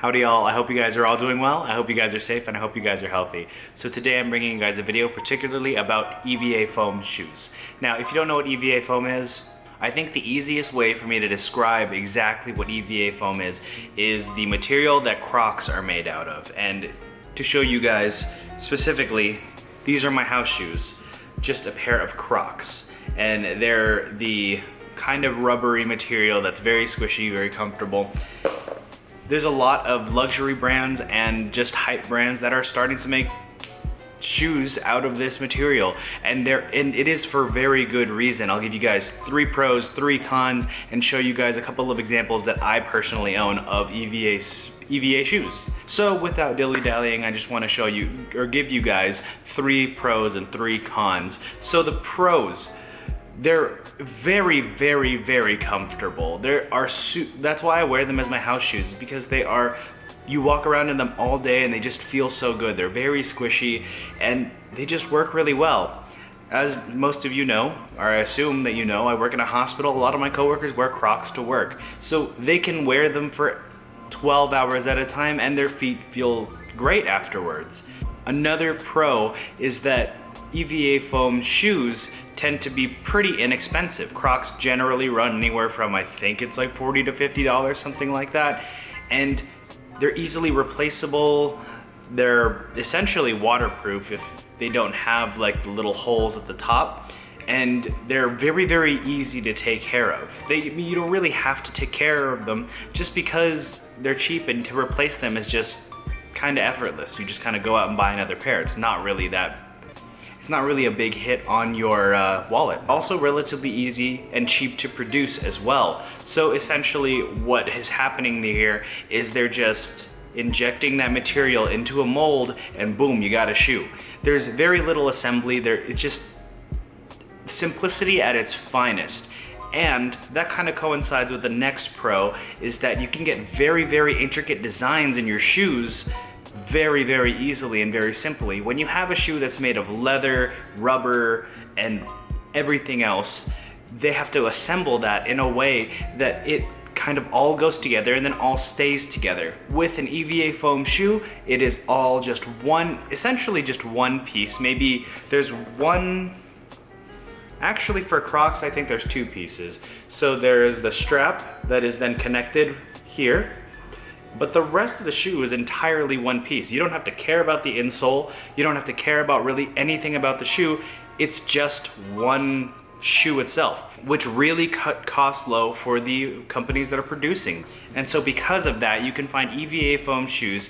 Howdy y'all, I hope you guys are all doing well, I hope you guys are safe, and I hope you guys are healthy. So today I'm bringing you guys a video particularly about EVA foam shoes. Now if you don't know what EVA foam is, I think the easiest way for me to describe exactly what EVA foam is the material that Crocs are made out of. And to show you guys specifically, these are my house shoes, just a pair of Crocs. And they're the kind of rubbery material that's very squishy, very comfortable. There's a lot of luxury brands and just hype brands that are starting to make shoes out of this material, and it is for very good reason. I'll give you guys 3 pros, 3 cons, and show you guys a couple of examples that I personally own of EVA shoes. So without dilly-dallying, I just want to show you, or give you guys 3 pros and 3 cons. So the pros, they're very, very, very comfortable. That's why I wear them as my house shoes, because you walk around in them all day and they just feel so good. They're very squishy and they just work really well. As most of you know, or I assume that you know, I work in a hospital. A lot of my coworkers wear Crocs to work. So they can wear them for 12 hours at a time and their feet feel great afterwards. Another pro is that EVA foam shoes tend to be pretty inexpensive. Crocs generally run anywhere from, I think it's like $40 to $50, something like that. And they're easily replaceable. They're essentially waterproof if they don't have like the little holes at the top. And they're very, very easy to take care of. You don't really have to take care of them just because they're cheap, and to replace them is just kind of effortless. You just kind of go out and buy another pair. It's not really a big hit on your wallet. Also relatively easy and cheap to produce as well. So essentially what is happening here is they're just injecting that material into a mold and boom, you got a shoe. There's very little assembly. It's just simplicity at its finest. And that kind of coincides with the next pro, is that you can get very, very intricate designs in your shoes very, very easily and very simply. When you have a shoe that's made of leather, rubber, and everything else, they have to assemble that in a way that it kind of all goes together and then all stays together. With an EVA foam shoe, it is all just essentially just one piece. Maybe there's one. Actually, for Crocs, I think there's 2 pieces. So there is the strap that is then connected here, but the rest of the shoe is entirely one piece. You don't have to care about the insole. You don't have to care about really anything about the shoe. It's just one shoe itself, which really cut costs low for the companies that are producing. And so because of that, you can find EVA foam shoes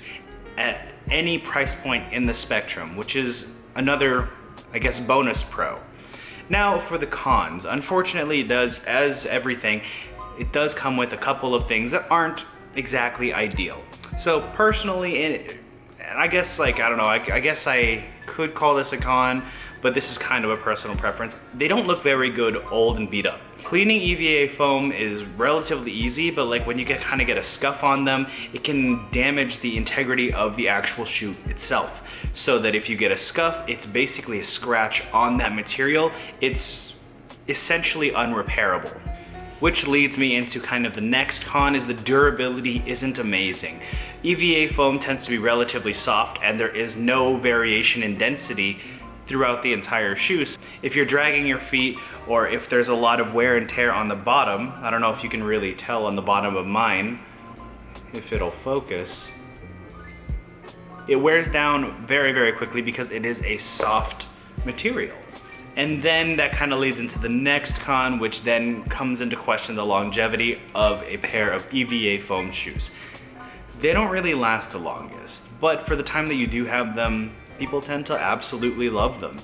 at any price point in the spectrum, which is another, I guess, bonus pro. Now for the cons. Unfortunately, it does, as everything, it does come with a couple of things that aren't exactly ideal. So personally, and I guess, like, I don't know, I guess I could call this a con, but this is kind of a personal preference. They don't look very good old and beat up. Cleaning EVA foam is relatively easy, but like when you kind of get a scuff on them, it can damage the integrity of the actual shoe itself. So that if you get a scuff, it's basically a scratch on that material. It's essentially unrepairable. Which leads me into kind of the next con, is the durability isn't amazing. EVA foam tends to be relatively soft and there is no variation in density throughout the entire shoe. If you're dragging your feet, or if there's a lot of wear and tear on the bottom, I don't know if you can really tell on the bottom of mine, if it'll focus, it wears down very, very quickly because it is a soft material. And then that kind of leads into the next con, which then comes into question the longevity of a pair of EVA foam shoes. They don't really last the longest, but for the time that you do have them, people tend to absolutely love them.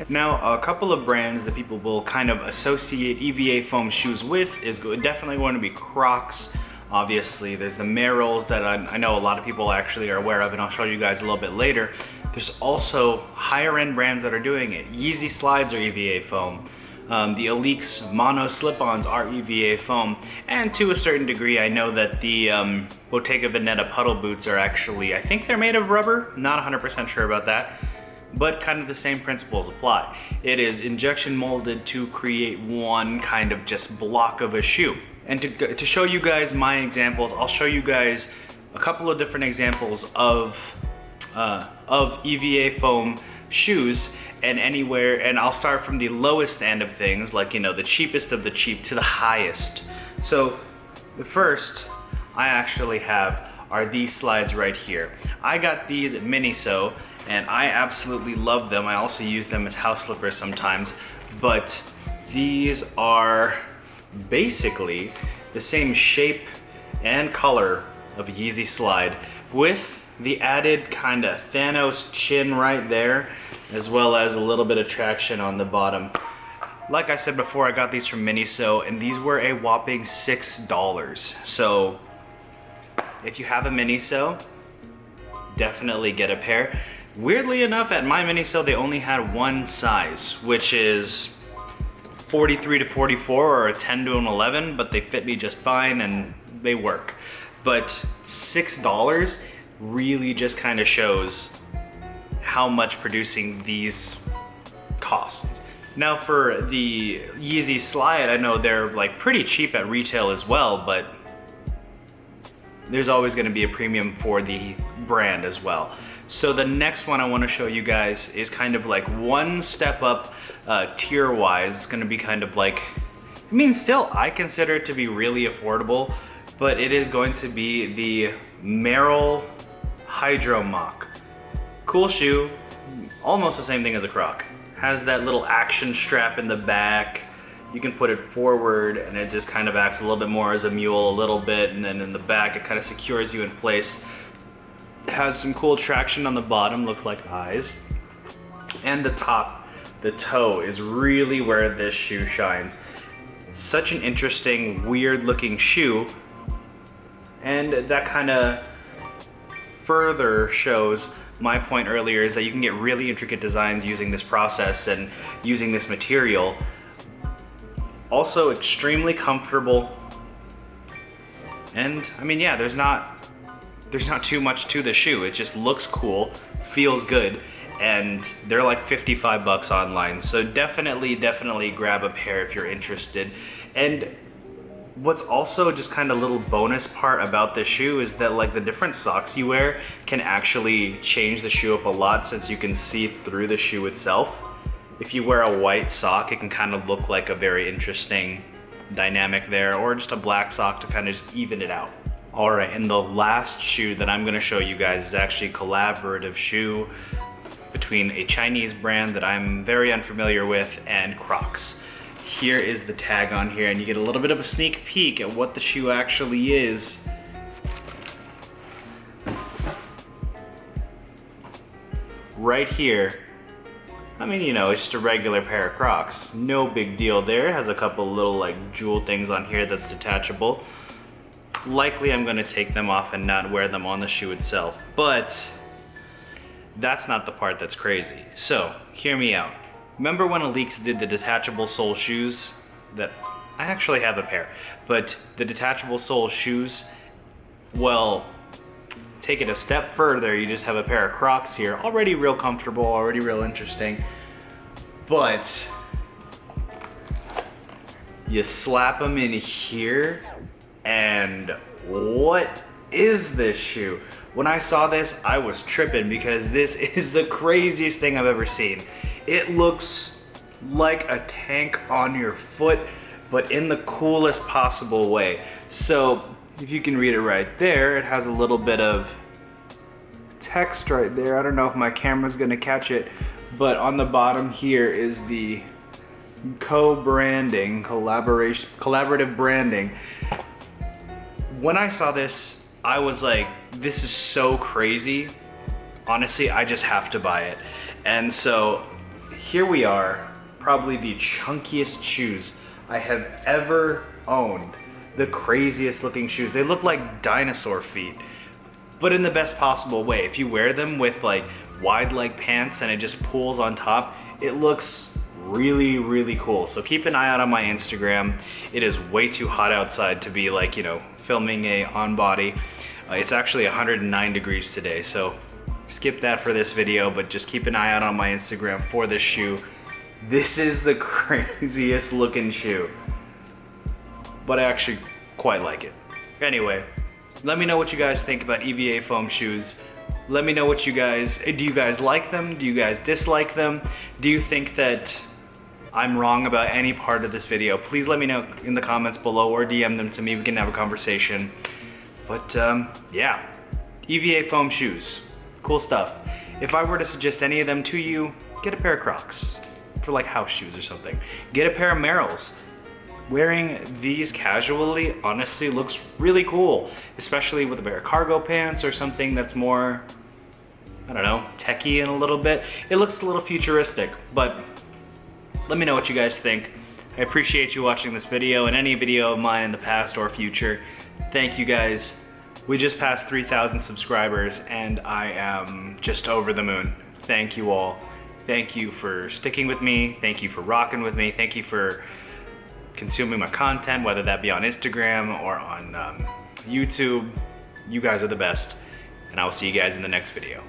Now, a couple of brands that people will kind of associate EVA foam shoes with is definitely going to be Crocs. Obviously, there's the Merrels that I know a lot of people actually are aware of, and I'll show you guys a little bit later. There's also higher end brands that are doing it. Yeezy slides are EVA foam. The Aleeks mono slip-ons are EVA foam. And to a certain degree, I know that the Bottega Veneta puddle boots are actually, I think they're made of rubber. Not 100% sure about that. But kind of the same principles apply. It is injection molded to create one kind of just block of a shoe. And to show you guys my examples, I'll show you guys a couple of different examples of EVA foam shoes, and I'll start from the lowest end of things, like, you know, the cheapest of the cheap to the highest. So the first I actually have are these slides right here. I got these at Miniso and I absolutely love them. I also use them as house slippers sometimes, but these are basically the same shape and color of a Yeezy slide with the added kind of Thanos chin right there, as well as a little bit of traction on the bottom. Like I said before, I got these from Miniso and these were a whopping $6. So if you have a Miniso, definitely get a pair. Weirdly enough, at my Miniso they only had one size, which is 43 to 44 or a 10 to an 11, but they fit me just fine and they work. But $6 really just kind of shows how much producing these costs. Now for the Yeezy slide, I know they're like pretty cheap at retail as well, but there's always going to be a premium for the brand as well. So the next one I want to show you guys is kind of like one step up tier wise. It's going to be kind of like, I mean, still I consider it to be really affordable, but it is going to be the Merrel Hydro Mock. Cool shoe, almost the same thing as a Croc. Has that little action strap in the back. You can put it forward and it just kind of acts a little bit more as a mule a little bit, and then in the back it kind of secures you in place. It has some cool traction on the bottom, looks like eyes. And the top, the toe, is really where this shoe shines. Such an interesting, weird looking shoe, and that kind of further shows my point earlier, is that you can get really intricate designs using this process and using this material. Also extremely comfortable, and I mean, yeah, there's not too much to the shoe. It just looks cool, feels good, and they're like 55 bucks online. So definitely grab a pair if you're interested. And what's also just kind of a little bonus part about this shoe is that like the different socks you wear can actually change the shoe up a lot, since you can see through the shoe itself. If you wear a white sock, it can kind of look like a very interesting dynamic there, or just a black sock to kind of just even it out. All right, and the last shoe that I'm gonna show you guys is actually a collaborative shoe between a Chinese brand that I'm very unfamiliar with and Crocs. Here is the tag on here, and you get a little bit of a sneak peek at what the shoe actually is. Right here. I mean, you know, it's just a regular pair of Crocs. No big deal there. It has a couple little like jewel things on here that's detachable. Likely I'm gonna take them off and not wear them on the shoe itself, but that's not the part that's crazy. So, hear me out. Remember when Aleeks did the detachable sole shoes? That I actually have a pair, but the detachable sole shoes, well, take it a step further, you just have a pair of Crocs here, already real comfortable, already real interesting, but you slap them in here, and what is this shoe? When I saw this, I was tripping, because this is the craziest thing I've ever seen. It looks like a tank on your foot, but in the coolest possible way. So if you can read it right there, it has a little bit of text right there. I don't know if my camera's gonna catch it, but on the bottom here is the co-branding, collaborative branding. When I saw this, I was like, this is so crazy. Honestly, I just have to buy it. And so here we are, probably the chunkiest shoes I have ever owned. The craziest looking shoes. They look like dinosaur feet, but in the best possible way. If you wear them with like wide leg pants and it just pulls on top, it looks really cool. So keep an eye out on my Instagram. It is way too hot outside to be like, you know, filming a on body. It's actually 109 degrees today, so skip that for this video, but just keep an eye out on my Instagram for this shoe. This is the craziest looking shoe, but I actually quite like it. Anyway, Let me know what you guys think about EVA foam shoes. Let me know what you guys, do you guys like them? Do you guys dislike them? Do you think that I'm wrong about any part of this video? Please let me know in the comments below or DM them to me. We can have a conversation. But yeah, EVA foam shoes, cool stuff. If I were to suggest any of them to you, get a pair of Crocs for like house shoes or something. Get a pair of Merrells. Wearing these casually honestly looks really cool, especially with a pair of cargo pants or something that's more, I don't know, techie in a little bit. It looks a little futuristic, but let me know what you guys think. I appreciate you watching this video and any video of mine in the past or future. Thank you guys. We just passed 3,000 subscribers and I am just over the moon. Thank you all. Thank you for sticking with me. Thank you for rocking with me. Thank you for consuming my content, whether that be on Instagram or on YouTube. You guys are the best, and I will see you guys in the next video.